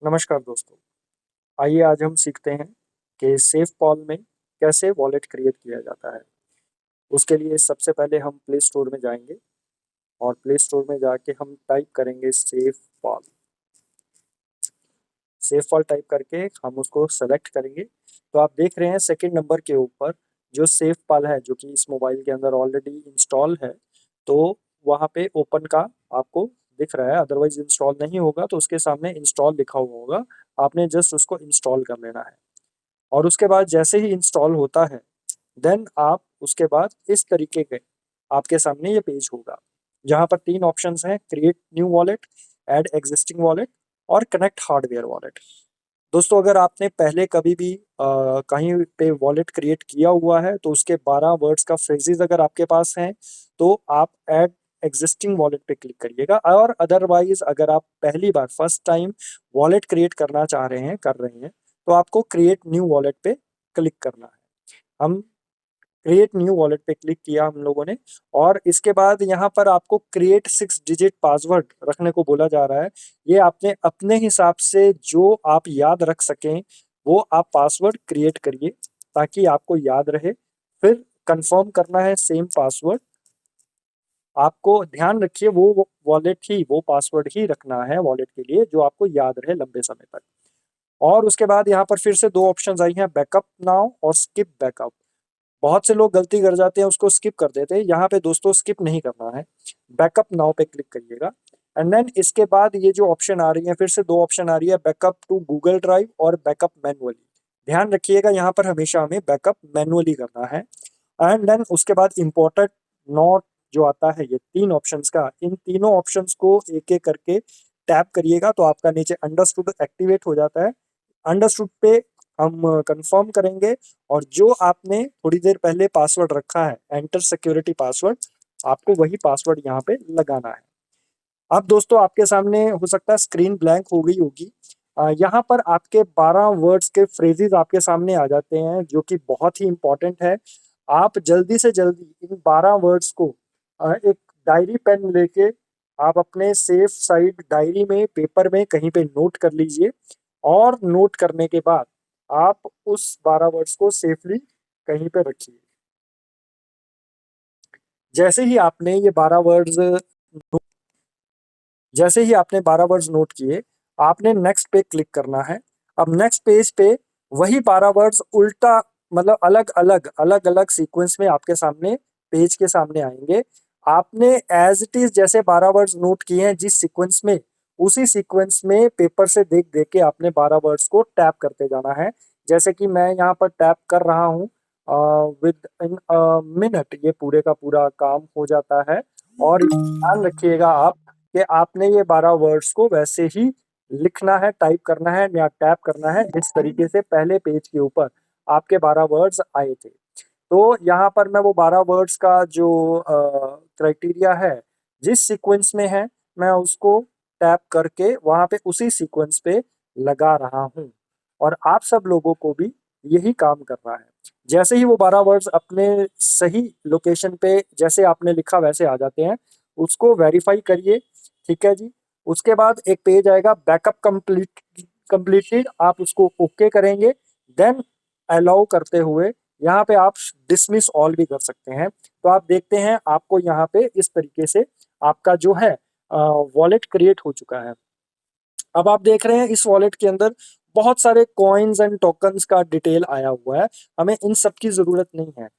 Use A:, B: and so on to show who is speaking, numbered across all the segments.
A: नमस्कार दोस्तों। आइए आज हम सीखते हैं कि सेफ में कैसे वॉलेट क्रिएट किया जाता है। उसके लिए सबसे पहले हम प्ले स्टोर में जाएंगे और प्ले स्टोर में जाके हम टाइप करेंगे सेफ फॉल टाइप करके हम उसको सेलेक्ट करेंगे। तो आप देख रहे हैं सेकंड नंबर के ऊपर जो सेफ पाल है जो कि इस मोबाइल के अंदर ऑलरेडी इंस्टॉल है। तो वहाँ पे ओपन का आपको दिख रहा है, अदरवाइज इंस्टॉल नहीं होगा तो उसके सामने इंस्टॉल लिखा हुआ होगा। आपने जस्ट उसको इंस्टॉल कर लेना है और उसके बाद जैसे ही इंस्टॉल होता है देन आप उसके बाद इस तरीके के आपके सामने ये पेज होगा जहाँ पर तीन ऑप्शंस हैं: create new wallet, add existing wallet और कनेक्ट हार्डवेयर वॉलेट। दोस्तों अगर आपने पहले कभी भी कहीं पे वॉलेट क्रिएट किया हुआ है तो उसके 12 वर्ड्स का फ्रेजेस अगर आपके पास हैं तो आप ऐड एग्जिस्टिंग वॉलेट पे क्लिक करिएगा। और अदरवाइज अगर आप पहली बार फर्स्ट टाइम वॉलेट क्रिएट करना चाह रहे हैं कर रहे हैं तो आपको क्रिएट न्यू वॉलेट पे क्लिक करना है। हम क्रिएट न्यू वॉलेट पे क्लिक किया हम लोगों ने और इसके बाद यहाँ पर आपको क्रिएट 6 डिजिट पासवर्ड रखने को बोला जा रहा है। ये आपने अपने हिसाब से जो आप याद रख सकें वो आप पासवर्ड क्रिएट करिए ताकि आपको याद रहे। फिर कंफर्म करना है सेम पासवर्ड। आपको ध्यान रखिए वो वॉलेट ही वो पासवर्ड ही रखना है वॉलेट के लिए जो आपको याद रहे लंबे समय तक। और उसके बाद यहाँ पर फिर से दो ऑप्शंस आई हैं, बैकअप नाउ और स्किप बैकअप। बहुत से लोग गलती कर जाते हैं, उसको स्किप कर देते हैं। यहाँ पे दोस्तों स्किप नहीं करना है, बैकअप नाउ पे क्लिक करिएगा। एंड देन इसके बाद ये जो ऑप्शन आ रही है, फिर से दो ऑप्शन आ रही है, बैकअप टू गूगल ड्राइव और बैकअप मैनुअली। ध्यान रखिएगा यहाँ पर हमेशा हमें बैकअप मैनुअली करना है। एंड देन उसके बाद इम्पोर्टेंट नोट जो आता है ये तीन ऑप्शंस का, इन तीनों ऑप्शंस को एक एक करके टैप करिएगा तो आपका नीचे अंडरस्टूड एक्टिवेट हो जाता है। अंडरस्टूड पे हम कंफर्म करेंगे और जो आपने थोड़ी देर पहले पासवर्ड रखा है एंटर सिक्योरिटी पासवर्ड, आपको वही पासवर्ड यहाँ पे लगाना है। अब दोस्तों आपके सामने हो सकता है स्क्रीन ब्लैंक हो गई होगी। यहाँ पर आपके 12 वर्ड्स के फ्रेजेस आपके सामने आ जाते हैं जो कि बहुत ही इंपॉर्टेंट है। आप जल्दी से जल्दी इन 12 वर्ड्स को एक डायरी पेन लेके आप अपने सेफ साइड डायरी में पेपर में कहीं पे नोट कर लीजिए। और नोट करने के बाद आप उस 12 वर्ड्स को सेफली कहीं पे रखिए। जैसे ही आपने ये 12 वर्ड्स जैसे ही आपने 12 वर्ड्स नोट किए, आपने नेक्स्ट पे क्लिक करना है। अब नेक्स्ट पेज पे वही 12 वर्ड्स उल्टा मतलब अलग-अलग सीक्वेंस में आपके सामने पेज के सामने आएँगे। आपने एज़ इट इज़ जैसे 12 वर्ड्स नोट किए हैं जिस सीक्वेंस में, उसी सीक्वेंस में पेपर से देख-देख के आपने 12 वर्ड्स को टैप करते जाना है। जैसे कि मैं यहाँ पर टैप कर रहा हूँ, विद इन अ मिनट ये पूरे का पूरा काम हो जाता है। और ध्यान रखिएगा आप कि आपने ये 12 वर्ड्स को वैसे ही लिखना है, टाइप करना है या टैप करना है जिस तरीके से पहले पेज के ऊपर आपके 12 वर्ड्स आए थे। तो यहाँ पर मैं वो 12 वर्ड्स का जो क्राइटेरिया है, जिस सीक्वेंस में है, मैं उसको टैप करके वहाँ पे उसी सीक्वेंस पे लगा रहा हूँ। और आप सब लोगों को भी यही काम करना है। जैसे ही वो 12 वर्ड्स अपने सही लोकेशन पे जैसे आपने लिखा वैसे आ जाते हैं, उसको वेरीफाई करिए, ठीक है जी। उसके बाद एक पेज आएगा बैकअप कंप्लीटेड, आप उसको ओके करेंगे। देन अलाउ करते हुए यहाँ पे आप डिसमिस ऑल भी कर सकते हैं। तो आप देखते हैं आपको यहाँ पे इस तरीके से आपका जो है वॉलेट क्रिएट हो चुका है। अब आप देख रहे हैं इस वॉलेट के अंदर बहुत सारे कॉइन्स एंड टोकन्स का डिटेल आया हुआ है। हमें इन सब की ज़रूरत नहीं है।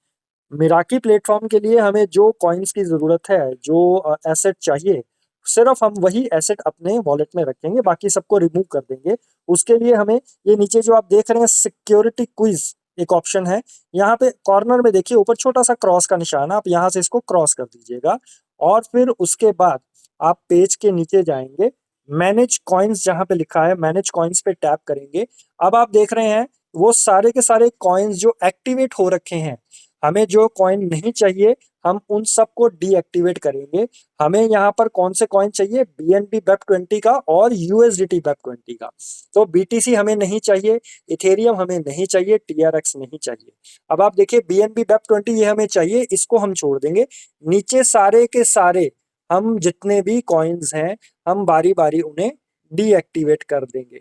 A: मिराकी प्लेटफ़ॉर्म के लिए हमें जो कॉइन्स की ज़रूरत है, जो एसेट चाहिए, सिर्फ़ हम वही एसेट अपने वॉलेट में रखेंगे, बाकी सबको रिमूव कर देंगे। उसके लिए हमें ये नीचे जो आप देख रहे हैं सिक्योरिटी क्विज़ एक ऑप्शन है, यहाँ पे कॉर्नर में देखिए ऊपर छोटा-सा क्रॉस का निशान है, आप यहाँ से इसको क्रॉस कर दीजिएगा। और फिर उसके बाद आप पेज के नीचे जाएँगे, मैनेज कॉइन्स जहाँ पे लिखा है, मैनेज कॉइन्स पे टैप करेंगे। अब आप देख रहे हैं वो सारे के सारे कॉइन्स जो एक्टिवेट हो रखे हैं। हमें जो कॉइन नहीं चाहिए, हम उन सबको डीएक्टिवेट करेंगे। हमें यहाँ पर कौन से कॉइन चाहिए? बीएनबी BEP20 का और यूएसडीटी BEP20 का। तो बीटीसी हमें नहीं चाहिए, इथेरियम हमें नहीं चाहिए, टीआरएक्स नहीं चाहिए। अब आप देखिए बीएनबी BEP20 ये हमें चाहिए, इसको हम छोड़ देंगे। नीचे सारे के सारे हम जितने भी कॉइन्स हैं, हम बारी-बारी उन्हें डीएक्टिवेट कर देंगे।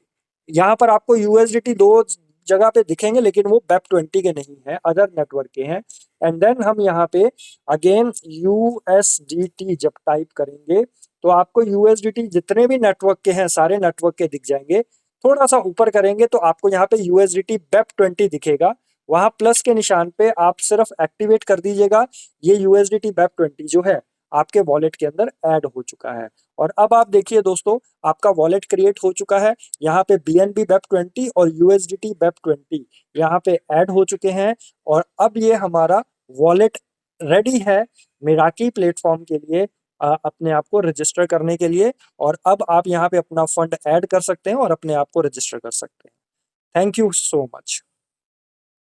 A: यहाँ पर आपको यूएसडीटी दो जगह पे दिखेंगे, लेकिन वो वेब 20 के नहीं है, अदर नेटवर्क के हैं। एंड देन हम यहाँ पे अगेन यूएसडीटी जब टाइप करेंगे तो आपको यूएसडीटी जितने भी नेटवर्क के हैं सारे नेटवर्क के दिख जाएंगे। थोड़ा सा ऊपर करेंगे तो आपको यहाँ पे यूएसडीटी वेब 20 दिखेगा। वहां प्लस के निशान पे आप सिर्फ एक्टिवेट कर दीजिएगा। ये यूएसडीटी वेब 20 जो है आपके वॉलेट के अंदर ऐड हो चुका है। और अब आप देखिए दोस्तों, आपका वॉलेट क्रिएट हो चुका है। यहाँ पे बीएनबी वेब 20 और यूएसडीटी वेब 20 यहाँ पे ऐड हो चुके हैं। और अब ये हमारा वॉलेट रेडी है मेराकी प्लेटफॉर्म के लिए, अपने आप को रजिस्टर करने के लिए। और अब आप यहाँ पे अपना फंड ऐड कर सकते हैं और अपने आप को रजिस्टर कर सकते हैं। Thank you so much.